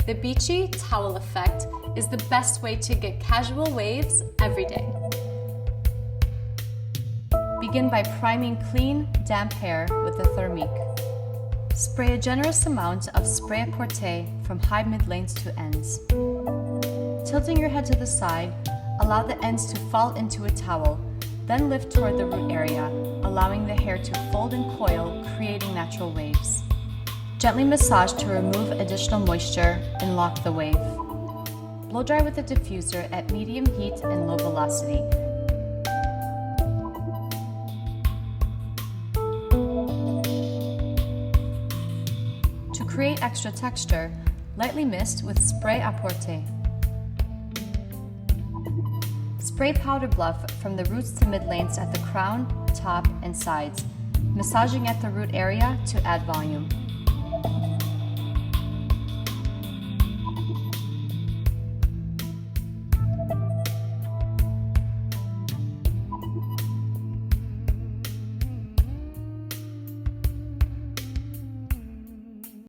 The beachy towel effect is the best way to get casual waves every day. Begin by priming clean, damp hair with a thermique. Spray a generous amount of spray-à-porter from high mid-lanes to ends. Tilting your head to the side, allow the ends to fall into a towel, then lift toward the root area, allowing the hair to fold and coil, creating natural waves. Gently massage to remove additional moisture and lock the wave. Blow dry with a diffuser at medium heat and low velocity. To create extra texture, lightly mist with spray-à-porter. Spray powder bluff from the roots to mid-lanes at the crown, top, and sides, massaging at the root area to add volume.